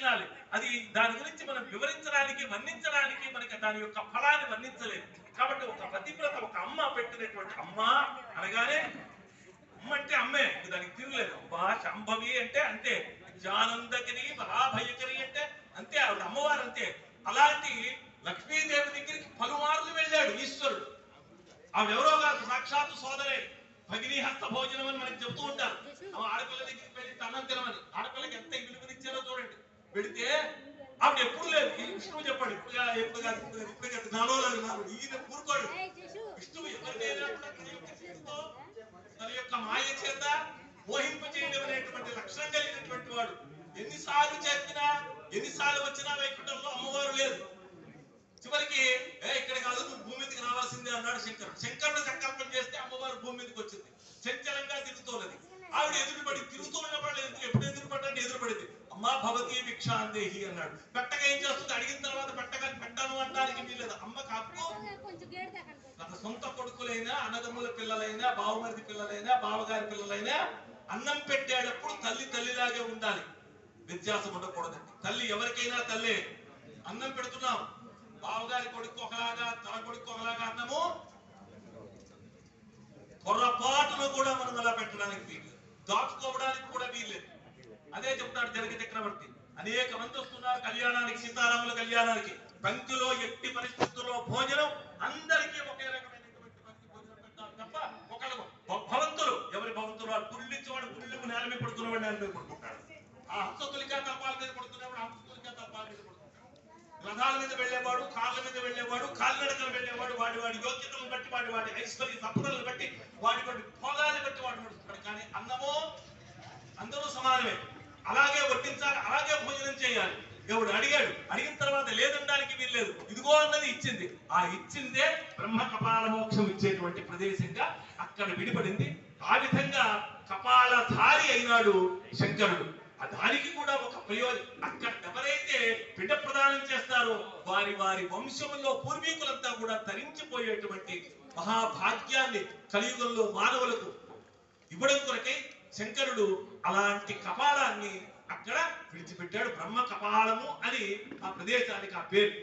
వర్ణించాలి. అది దాని గురించి మనం వివరించడానికి వర్ణించడానికి మనకి దాని యొక్క ఫలాన్ని వర్ణించలేదు. కాబట్టి ఒక పతివ్రత ఒక అమ్మ పెట్టినటువంటి అమ్మ అనగానే అమ్మ అంటే అమ్మే, దానికి తిరగలేదు. అబ్బా శాంభవి అంటే అంతే, జానందగిరి మహాభయకరి అంటే అంతే, ఆవిడ అమ్మవారు అంతే. అలాంటి లక్ష్మీదేవి దగ్గరికి పలుమార్లు వెళ్ళాడు ఈశ్వరుడు. ఆవిడెవరో కాదు, సాక్షాత్తు సోదరే. భగినీ హస్త భోజనం అని మనకి చెబుతూ ఉంటారు. ఆడపిల్ల దగ్గరికి వెళ్ళి అన్నం తినమని. ఆడపిల్లకి ఎంత విలువనిచ్చారో చూడండి. పెడితే ఆవిడ ఎప్పుడు లేదు. విష్ణువు చెప్పాడు, ఎప్పుడు కాదు నానోలేదు నాడు. ఈయన కూరుకోడు. విష్ణువు ఎవరినైనా తన యొక్క మాయ చేత మోహింప చేయడం అనేటువంటి లక్షణం కలిగినటువంటి వాడు. ఎన్నిసార్లు చెప్పినా ఎన్నిసార్లు వచ్చినా వైకుంఠంలో అమ్మవారు లేదు. చివరికి ఇక్కడ కాదు, నువ్వు భూమి మీదకి రావాల్సిందే అన్నాడు శంకరుడు. శంకరుడు సంకల్పం చేస్తే అమ్మవారు భూమి మీదకి వచ్చింది. చంచలంగా తిరుగుతున్నది. ఆవిడ ఎదురుపడి తిరుగుతూ ఉన్నప్పుడు ఎప్పుడు ఎదురుపడ్డంటే ఎదురుపడింది. అమ్మా భవతి భిక్షాందేహి అన్నాడు. పెట్టక ఏం చేస్తుంది? అడిగిన తర్వాత పెట్టను అంటానికి వీలేదు. అమ్మ కాపు తన సొంత కొడుకులైనా అన్నదమ్ముల పిల్లలైనా బావమరిది పిల్లలైనా బావగారి పిల్లలైనా అన్నం పెట్టేటప్పుడు తల్లి తల్లిలాగే ఉండాలి, వ్యత్యాసం ఉండకూడదండి. తల్లి ఎవరికైనా తల్లే. అన్నం పెడుతున్నాం, బావగారి కొడుకు ఒకలాగా తన కొడుకు ఒకలాగా అన్నము పొరపాటును కూడా మనం అలా పెట్టడానికి వీలు, దాచుకోవడానికి కూడా వీల్లేదు. అదే చెప్తాడు జనక చక్రవర్తి. అనేక మంది వస్తున్నారు కళ్యాణానికి, సీతారాముల కళ్యాణానికి. పంక్తిలో ఎట్టి పరిస్థితుల్లో భోజనం అందరికీ ఒకే రకమైనటువంటి పంక్తి భోజనం పెట్టాలి తప్ప ఒకళ్ళు భవంతులు ఎవరి భవంతులు వాడు పుల్లించేవాడు పుల్లికు నేల మీద పడుతున్నవాడు నేల మీద పడుకుంటాడు. ఆ హంసతులికా తల్పాల మీద పడుతున్నవాడు హంసతులికా తల్పాల మీద పడుకుంటాడు. రథాల మీద వెళ్ళేవాడు, కార్ల మీద వెళ్ళేవాడు, కాలినడకలు వెళ్ళేవాడు, వాడి యోగ్యతలను బట్టి వాడి ఐశ్వర్య సంపదలను బట్టి వాడి భోగాన్ని బట్టి వాడు నడుస్తున్నాడు. కానీ అన్నమో అందరూ సమానమే. అలాగే వడ్డించాలి, అలాగే భోజనం చేయాలి. ఎవడు అడిగాడు, అడిగిన తర్వాత లేదనడానికి వీల్లేదు. ఇదిగో అన్నది ఇచ్చింది. ఆ ఇచ్చిందే బ్రహ్మ కపాల మోక్షం ఇచ్చేటువంటి ప్రదేశంగా అక్కడ విడిపడింది. ఆ విధంగా కపాలధారి అయినాడు శంకరుడు. దానికి కూడా ఒక ప్రయోజనం. అక్కడ ఎవరైతే పిండ ప్రదానం చేస్తారో వారి వంశంలో పూర్వీకులంతా కూడా తరించిపోయేటువంటి మహాభాగ్యాన్ని కలియుగంలో మానవులకు ఇవ్వడం కొరకై శంకరుడు అలాంటి కపాలాన్ని అక్కడ విడిచిపెట్టాడు. బ్రహ్మ కపాలము అని ఆ ప్రదేశానికి ఆ పేరు.